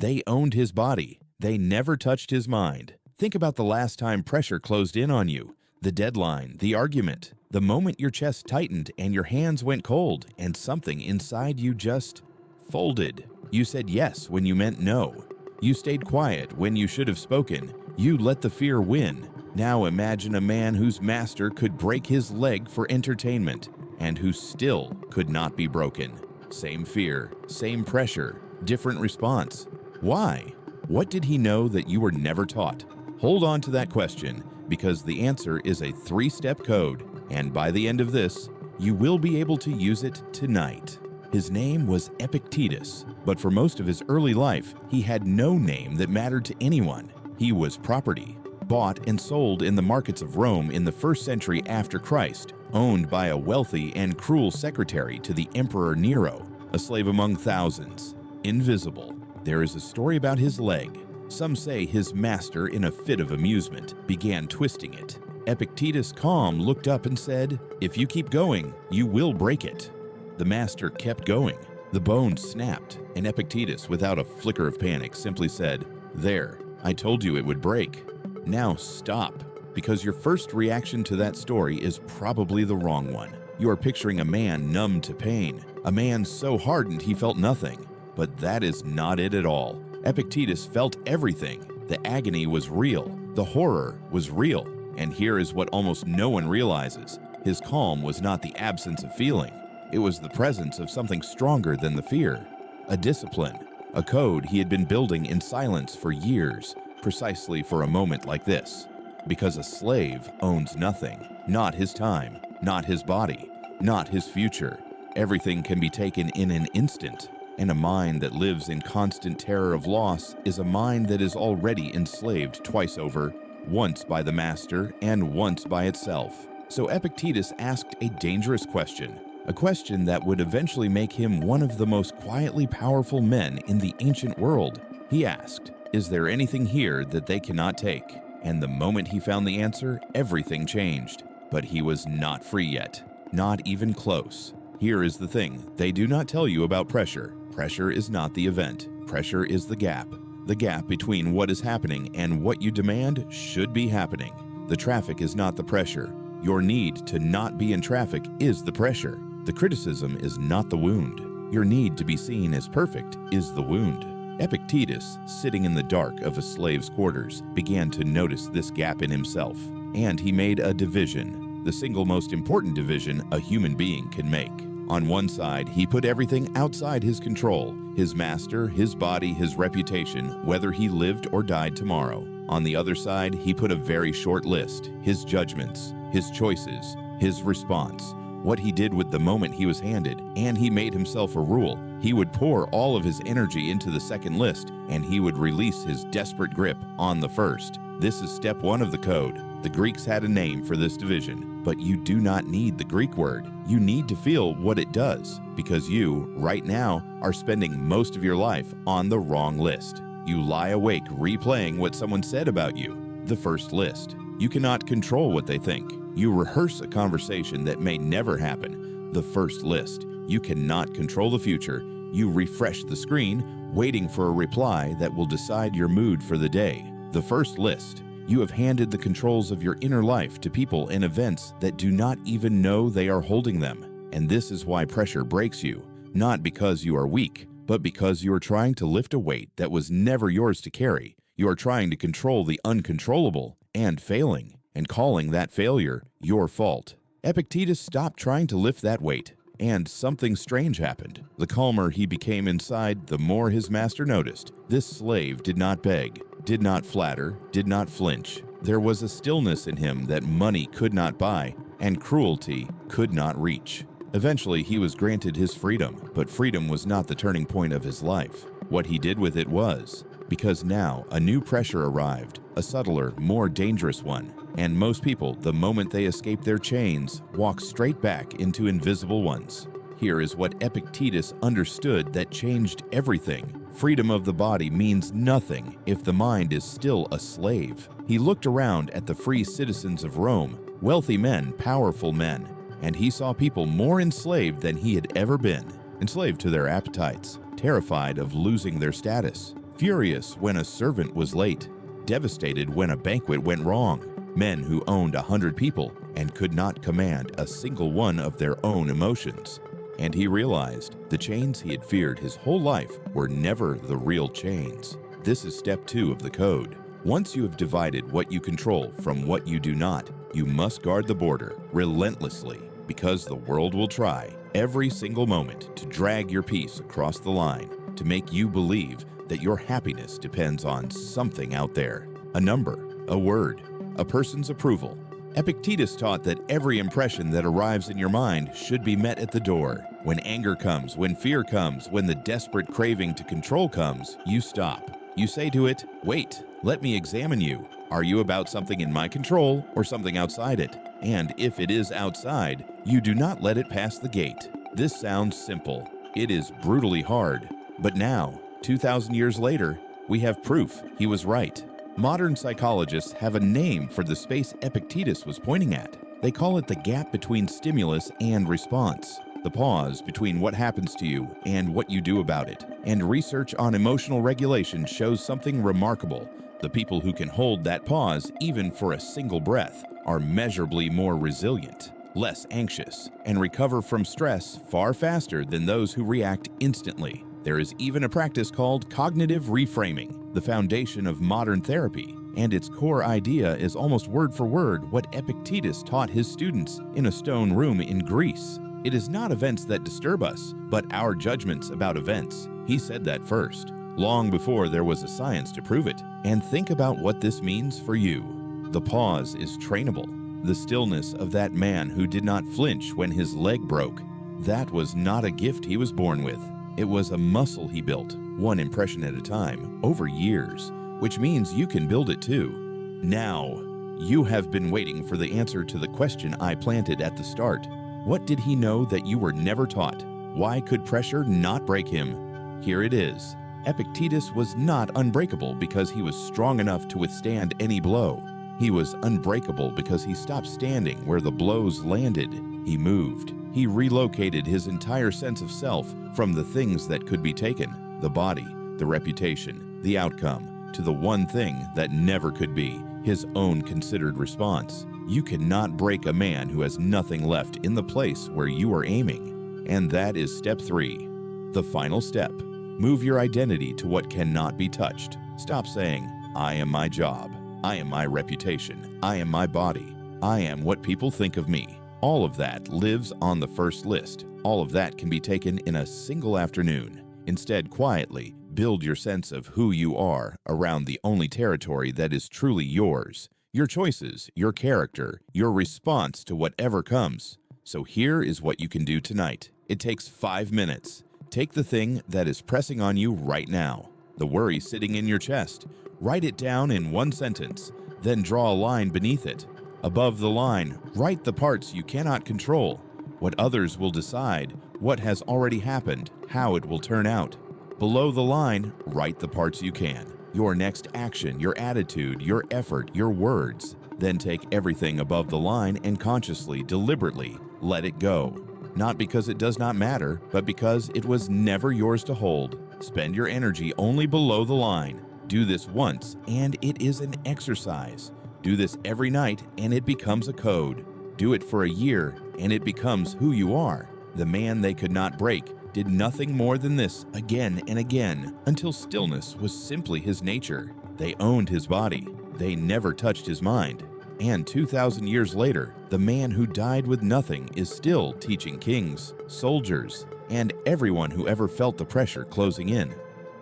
They owned his body. They never touched his mind. Think about the last time pressure closed in on you. The deadline, the argument, the moment your chest tightened and your hands went cold and something inside you just folded. You said yes when you meant no. You stayed quiet when you should have spoken. You let the fear win. Now imagine a man whose master could break his leg for entertainment and who still could not be broken. Same fear, same pressure, different response. Why? What did he know that you were never taught? Hold on to that question, because the answer is a 3-step code, and by the end of this, you will be able to use it tonight. His name was Epictetus, but for most of his early life, he had no name that mattered to anyone. He was property, bought and sold in the markets of Rome in the 1st century after Christ, owned by a wealthy and cruel secretary to the Emperor Nero, a slave among thousands, invisible. There is a story about his leg. Some say his master, in a fit of amusement, began twisting it. Epictetus, calm, looked up and said, "If you keep going, you will break it." The master kept going. The bone snapped, and Epictetus, without a flicker of panic, simply said, "There, I told you it would break. Now stop," because your first reaction to that story is probably the wrong one. You are picturing a man numb to pain, a man so hardened he felt nothing. But that is not it at all. Epictetus felt everything. The agony was real. The horror was real. And here is what almost no one realizes. His calm was not the absence of feeling. It was the presence of something stronger than the fear. A discipline, a code he had been building in silence for years, precisely for a moment like this. Because a slave owns nothing. Not his time, not his body, not his future. Everything can be taken in an instant. And a mind that lives in constant terror of loss is a mind that is already enslaved twice over, once by the master and once by itself. So Epictetus asked a dangerous question, a question that would eventually make him one of the most quietly powerful men in the ancient world. He asked, "Is there anything here that they cannot take?" And the moment he found the answer, everything changed. But he was not free yet, not even close. Here is the thing, they do not tell you about pressure. Pressure is not the event. Pressure is the gap between what is happening and what you demand should be happening. The traffic is not the pressure. Your need to not be in traffic is the pressure. The criticism is not the wound. Your need to be seen as perfect is the wound. Epictetus, sitting in the dark of a slave's quarters, began to notice this gap in himself, and he made a division, the single most important division a human being can make. On one side, he put everything outside his control, his master, his body, his reputation, whether he lived or died tomorrow. On the other side, he put a very short list, his judgments, his choices, his response, what he did with the moment he was handed, and he made himself a rule. He would pour all of his energy into the second list, and he would release his desperate grip on the first. This is step 1 of the code. The Greeks had a name for this division, but you do not need the Greek word. You need to feel what it does, because you, right now, are spending most of your life on the wrong list. You lie awake replaying what someone said about you, the first list. You cannot control what they think. You rehearse a conversation that may never happen, the first list. You cannot control the future. You refresh the screen, waiting for a reply that will decide your mood for the day, the first list. You have handed the controls of your inner life to people and events that do not even know they are holding them. And this is why pressure breaks you, not because you are weak, but because you are trying to lift a weight that was never yours to carry. You are trying to control the uncontrollable and failing, and calling that failure your fault. Epictetus stopped trying to lift that weight, and something strange happened. The calmer he became inside, the more his master noticed. This slave did not beg, did not flatter, did not flinch. There was a stillness in him that money could not buy, and cruelty could not reach. Eventually, he was granted his freedom, but freedom was not the turning point of his life. What he did with it was, because now a new pressure arrived, a subtler, more dangerous one. And most people, the moment they escape their chains, walk straight back into invisible ones. Here is what Epictetus understood that changed everything. Freedom of the body means nothing if the mind is still a slave. He looked around at the free citizens of Rome, wealthy men, powerful men, and he saw people more enslaved than he had ever been, enslaved to their appetites, terrified of losing their status. furious when a servant was late, devastated when a banquet went wrong, men who owned 100 people and could not command a single one of their own emotions. And he realized the chains he had feared his whole life were never the real chains. This is step 2 of the code. Once you have divided what you control from what you do not, you must guard the border relentlessly, because the world will try every single moment to drag your peace across the line, to make you believe that your happiness depends on something out there, a number, a word, a person's approval. Epictetus taught that every impression that arrives in your mind should be met at the door. When anger comes, when fear comes, when the desperate craving to control comes, you stop. You say to it, "Wait, let me examine you. Are you about something in my control or something outside it?" And if it is outside, you do not let it pass the gate. This sounds simple. It is brutally hard. But now, 2,000 years later, we have proof he was right. Modern psychologists have a name for the space Epictetus was pointing at. They call it the gap between stimulus and response, the pause between what happens to you and what you do about it. And research on emotional regulation shows something remarkable. The people who can hold that pause, even for a single breath, are measurably more resilient, less anxious, and recover from stress far faster than those who react instantly. There is even a practice called cognitive reframing, the foundation of modern therapy, and its core idea is almost word for word what Epictetus taught his students in a stone room in Greece. It is not events that disturb us, but our judgments about events. He said that first, long before there was a science to prove it. And think about what this means for you. The pause is trainable. The stillness of that man who did not flinch when his leg broke, that was not a gift he was born with. It was a muscle he built, one impression at a time, over years, which means you can build it too. Now, you have been waiting for the answer to the question I planted at the start. What did he know that you were never taught? Why could pressure not break him? Here it is. Epictetus was not unbreakable because he was strong enough to withstand any blow. He was unbreakable because he stopped standing where the blows landed. He moved. He relocated his entire sense of self from the things that could be taken, the body, the reputation, the outcome, to the one thing that never could be, his own considered response. You cannot break a man who has nothing left in the place where you are aiming. And that is step 3, the final step. Move your identity to what cannot be touched. Stop saying, "I am my job. I am my reputation. I am my body. I am what people think of me." All of that lives on the first list. All of that can be taken in a single afternoon. Instead, quietly, build your sense of who you are around the only territory that is truly yours. Your choices, your character, your response to whatever comes. So here is what you can do tonight. It takes 5 minutes. Take the thing that is pressing on you right now, the worry sitting in your chest. Write it down in one sentence, then draw a line beneath it. Above the line, write the parts you cannot control, what others will decide, what has already happened, how it will turn out. Below the line, write the parts you can, your next action, your attitude, your effort, your words. Then take everything above the line and consciously, deliberately, let it go. Not because it does not matter, but because it was never yours to hold. Spend your energy only below the line. Do this once, and it is an exercise. Do this every night, and it becomes a code. Do it for a year, and it becomes who you are. The man they could not break did nothing more than this again and again until stillness was simply his nature. They owned his body. They never touched his mind. And 2,000 years later, the man who died with nothing is still teaching kings, soldiers, and everyone who ever felt the pressure closing in,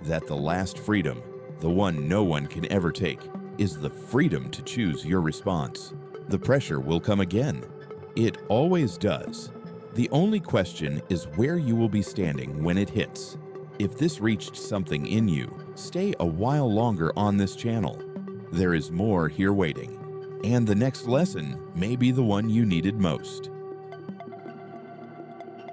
that the last freedom, the one no one can ever take, is the freedom to choose your response. The pressure will come again. It always does. The only question is where you will be standing when it hits. If this reached something in you, stay a while longer on this channel. There is more here waiting. And the next lesson may be the one you needed most.